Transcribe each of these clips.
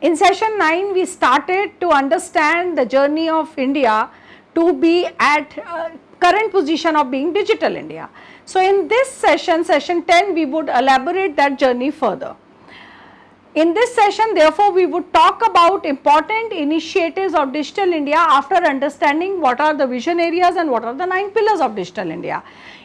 In session 9, we started to understand the journey of India to be at current position of being digital India. So, in this session, session 10, we would elaborate that journey further. In this session, therefore, we would talk about important initiatives of Digital India after understanding what are the vision areas and what are the 9 pillars of Digital India.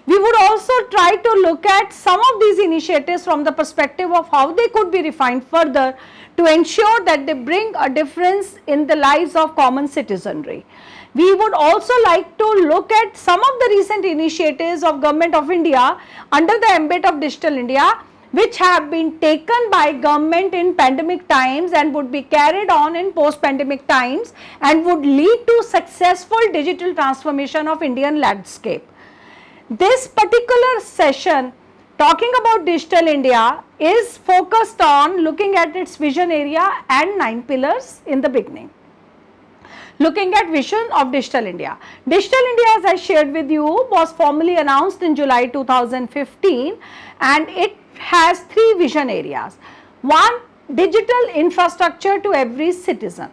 We would also try to look at some of these initiatives from the perspective of how they could be refined further to ensure that they bring a difference in the lives of common citizenry. We would also like to look at some of the recent initiatives of Government of India under the ambit of Digital India, which have been taken by government in pandemic times and would be carried on in post-pandemic times and would lead to successful digital transformation of Indian landscape. This particular session talking about Digital India is focused on looking at its vision area and 9 pillars in the beginning. Looking at vision of Digital India. Digital India, as I shared with you, was formally announced in July 2015 and it has 3 vision areas. 1. Digital infrastructure to every citizen.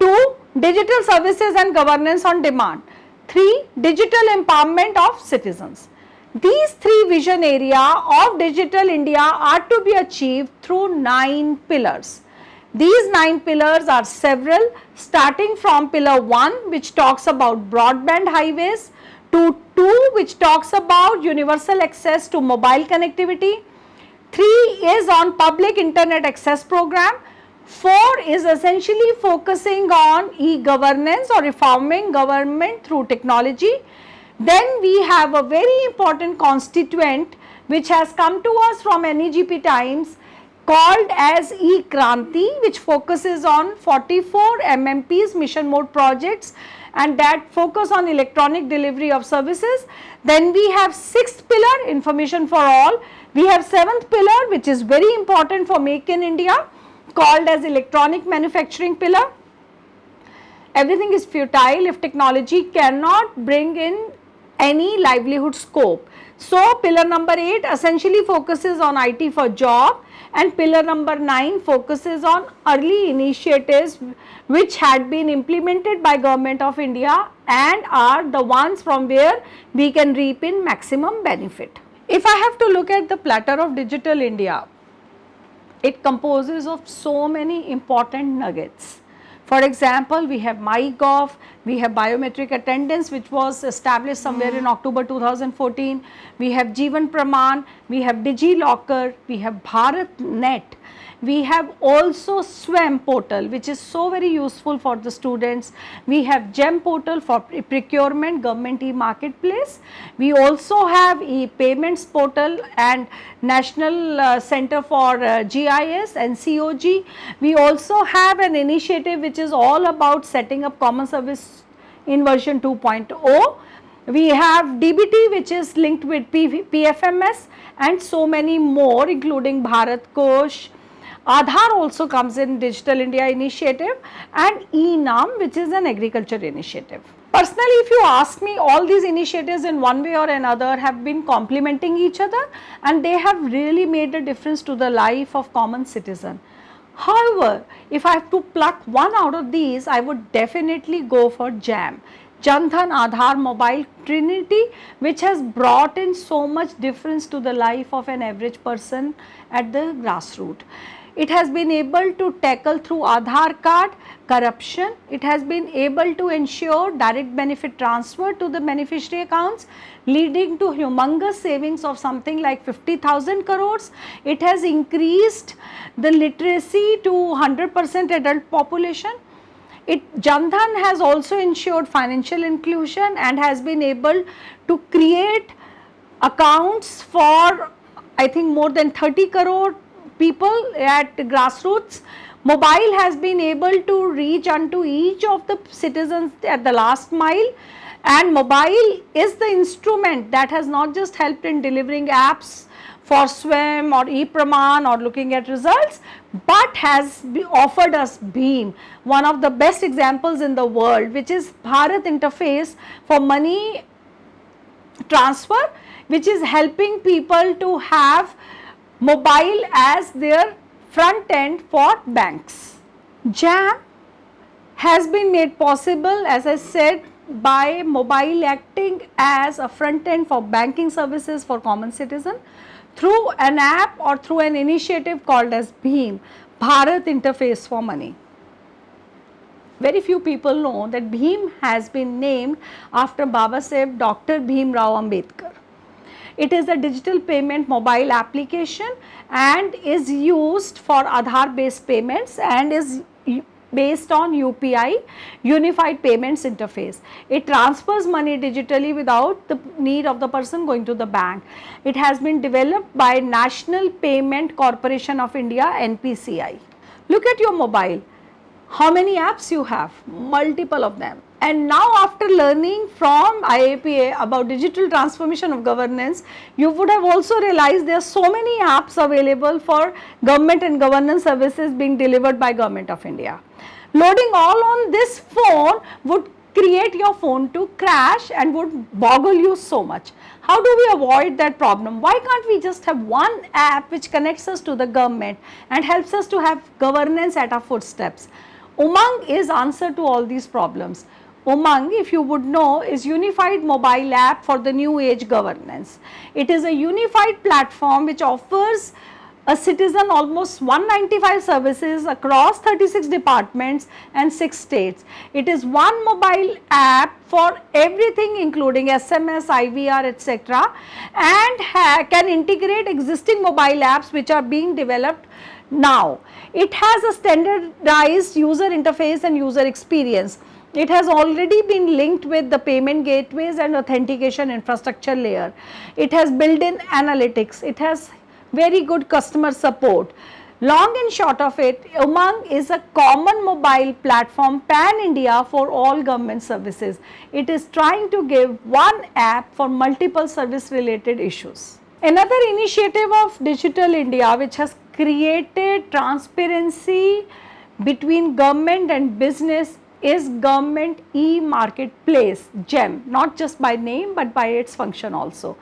2. Digital services and governance on demand. 3. Digital empowerment of citizens. These 3 vision area of Digital India are to be achieved through 9 pillars. These 9 pillars are several, starting from pillar 1, which talks about broadband highways, to 2, which talks about universal access to mobile connectivity, 3 is on public internet access program, 4 is essentially focusing on e-governance or reforming government through technology. Then we have a very important constituent which has come to us from NEGP times called as E-Kranti, which focuses on 44 MMPs, mission mode projects, and that focus on electronic delivery of services. Then we have 6th pillar, information for all. We have 7th pillar, which is very important for Make in India, called as electronic manufacturing pillar. Everything is futile if technology cannot bring in any livelihood scope. So, pillar number 8 essentially focuses on IT for job, and pillar number 9 focuses on early initiatives which had been implemented by Government of India and are the ones from where we can reap in maximum benefit. If I have to look at the platter of Digital India, it composes of so many important nuggets. For example, we have MyGov, we have biometric attendance which was established somewhere in October 2014, we have Jeevan Praman, we have DigiLocker, we have BharatNet, we have also SWAM portal which is so very useful for the students, we have GEM portal for procurement, government e-marketplace, we also have e-payments portal and National Center for GIS and COG. We also have an initiative which is all about setting up common service in version 2.0. We have DBT which is linked with PFMS and so many more, including Bharat Kosh. Aadhaar also comes in Digital India initiative, and e-Naam which is an agriculture initiative. Personally, if you ask me, all these initiatives in one way or another have been complementing each other and they have really made a difference to the life of common citizen. However, if I have to pluck one out of these, I would definitely go for JAM, Jan Dhan Aadhaar Mobile Trinity, which has brought in so much difference to the life of an average person at the grassroots. It has been able to tackle through Aadhaar card corruption. It has been able to ensure direct benefit transfer to the beneficiary accounts, leading to humongous savings of something like 50,000 crores. It has increased the literacy to 100% adult population. Jan Dhan has also ensured financial inclusion and has been able to create accounts for, I think, more than 30 crore people at grassroots. Mobile has been able to reach unto each of the citizens at the last mile, and mobile is the instrument that has not just helped in delivering apps for SWAM or e-Praman or looking at results, but has offered us BHIM, one of the best examples in the world, which is Bharat interface for money transfer, which is helping people to have mobile as their front end for banks. JAM has been made possible, as I said, by mobile acting as a front end for banking services for common citizen through an app or through an initiative called as BHIM, Bharat Interface for Money. Very few people know that BHIM has been named after Baba Saheb Dr. Bhim Rao Ambedkar. It is a digital payment mobile application and is used for Aadhaar based payments and is based on UPI, Unified Payments Interface. It transfers money digitally without the need of the person going to the bank. It has been developed by National Payment Corporation of India, NPCI. Look at your mobile. How many apps you have? Multiple of them. And now after learning from IAPA about digital transformation of governance, you would have also realized there are so many apps available for government and governance services being delivered by Government of India. Loading all on this phone would create your phone to crash and would boggle you so much. How do we avoid that problem? Why can't we just have one app which connects us to the government and helps us to have governance at our footsteps? Umang is answer to all these problems. Umang, if you would know, is unified mobile app for the new age governance. It is a unified platform which offers a citizen almost 195 services across 36 departments and 6 states. It is one mobile app for everything including SMS, IVR, etc. and can integrate existing mobile apps which are being developed now. It has a standardized user interface and user experience. It has already been linked with the payment gateways and authentication infrastructure layer. It has built-in analytics. It has very good customer support. Long and short of it, Umang is a common mobile platform pan-India for all government services. It is trying to give one app for multiple service related issues. Another initiative of Digital India which has created transparency between government and business is Government e-Marketplace, GEM, not just by name but by its function also.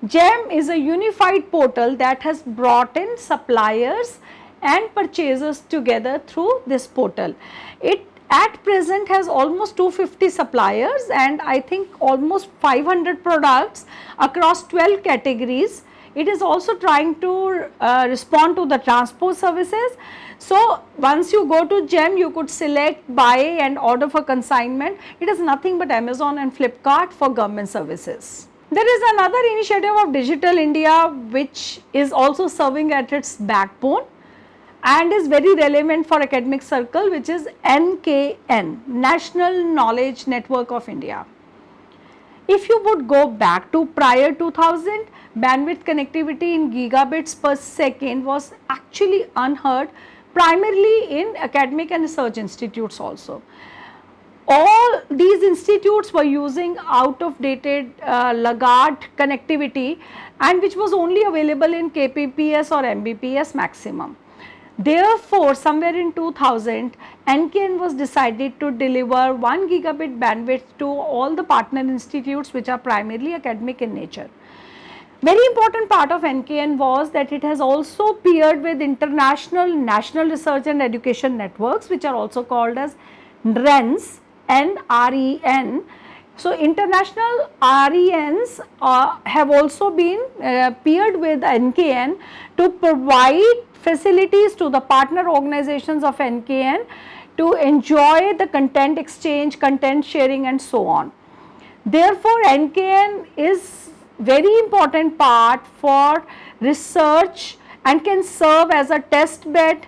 GEM is a unified portal that has brought in suppliers and purchasers together through this portal. It at present has almost 250 suppliers and I think almost 500 products across 12 categories. It is also trying to respond to the transport services. So, once you go to GEM, you could select buy and order for consignment. It is nothing but Amazon and Flipkart for government services. There is another initiative of Digital India which is also serving at its backbone and is very relevant for academic circle, which is NKN, National Knowledge Network of India. If you would go back to prior 2000, bandwidth connectivity in gigabits per second was actually unheard, primarily in academic and research institutes also. All these institutes were using out of dated laggard connectivity and which was only available in kbps or mbps maximum. Therefore, somewhere in 2000, NKN was decided to deliver 1 gigabit bandwidth to all the partner institutes which are primarily academic in nature. Very important part of NKN was that it has also paired with international national research and education networks which are also called as NRENs, NREN. So, international RENs have also been paired with NKN to provide facilities to the partner organizations of NKN to enjoy the content exchange, content sharing and so on. Therefore, NKN is very important part for research and can serve as a test bed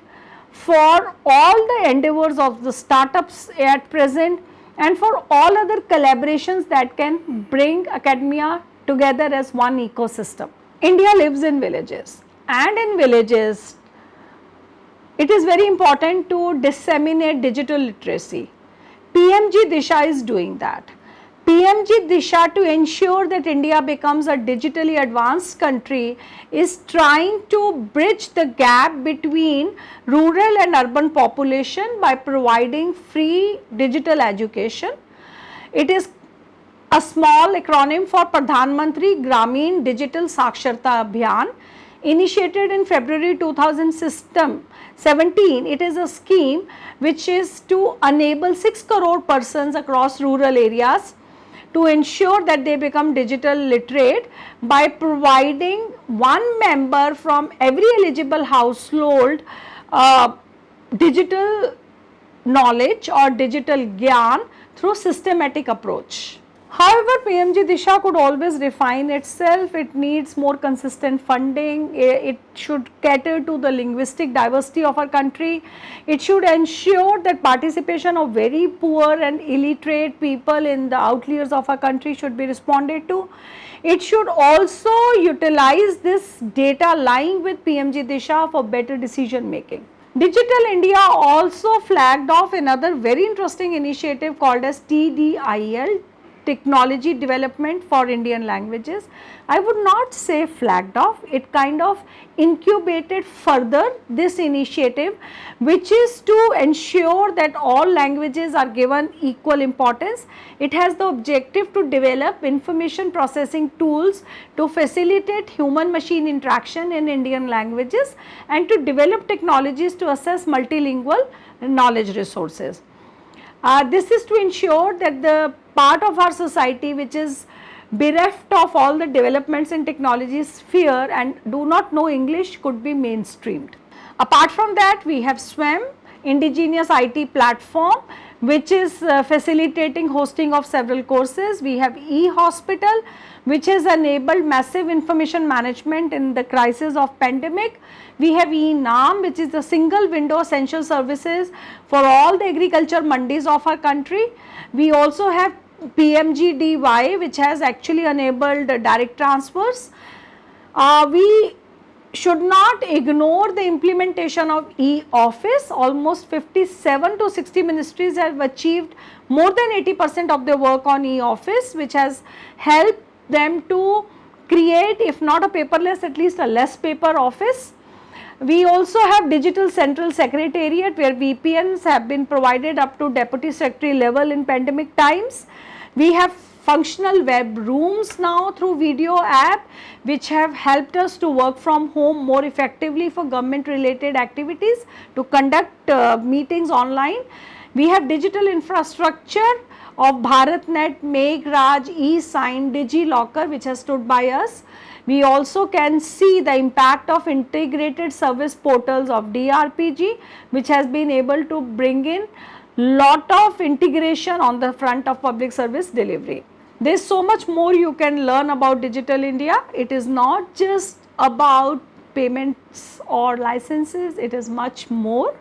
for all the endeavors of the startups at present and for all other collaborations that can bring academia together as one ecosystem. India lives in villages and in villages it is very important to disseminate digital literacy. PMG Disha is doing that. PMG Disha, to ensure that India becomes a digitally advanced country, is trying to bridge the gap between rural and urban population by providing free digital education. It is a small acronym for Pradhan Mantri Gramin Digital Saksharta Abhiyan. initiated in February 2017. It is a scheme which is to enable 6 crore persons across rural areas to ensure that they become digital literate by providing one member from every eligible household digital knowledge or digital gyan through systematic approach. However, PMG Disha could always refine itself. It needs more consistent funding. It should cater to the linguistic diversity of our country. It should ensure that participation of very poor and illiterate people in the outliers of our country should be responded to. It should also utilize this data lying with PMG Disha for better decision making. Digital India also flagged off another very interesting initiative called as Tdil, Technology Development for Indian Languages. I would not say flagged off, it kind of incubated further this initiative, which is to ensure that all languages are given equal importance. It has the objective to develop information processing tools to facilitate human machine interaction in Indian languages and to develop technologies to assess multilingual knowledge resources. This is to ensure that the part of our society which is bereft of all the developments in technology sphere and do not know English could be mainstreamed. Apart from that, we have SWAM, indigenous IT platform, which is facilitating hosting of several courses. We have e-hospital, which has enabled massive information management in the crisis of pandemic. We have e-NAM, which is the single window essential services for all the agriculture mandis of our country. We also have PMGDY, which has actually enabled direct transfers. We should not ignore the implementation of e-office. Almost 57 to 60 ministries have achieved more than 80% of their work on e-office, which has helped them to create, if not a paperless, at least a less paper office. We also have Digital Central Secretariat, where VPNs have been provided up to Deputy Secretary level in pandemic times. We have functional web rooms now through video app, which have helped us to work from home more effectively for government related activities, to conduct meetings online. We have digital infrastructure of BharatNet, Meghraj, eSign, DigiLocker, which has stood by us. We also can see the impact of integrated service portals of DRPG, which has been able to bring in lot of integration on the front of public service delivery. There is so much more you can learn about Digital India. It is not just about payments or licenses, it is much more.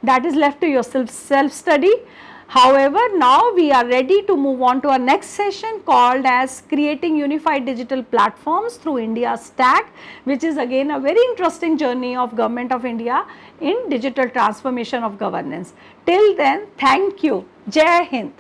That is left to your self-study. However, now we are ready to move on to our next session called as Creating Unified Digital Platforms through India Stack, which is again a very interesting journey of Government of India in digital transformation of governance. Till then, thank you. Jai Hind.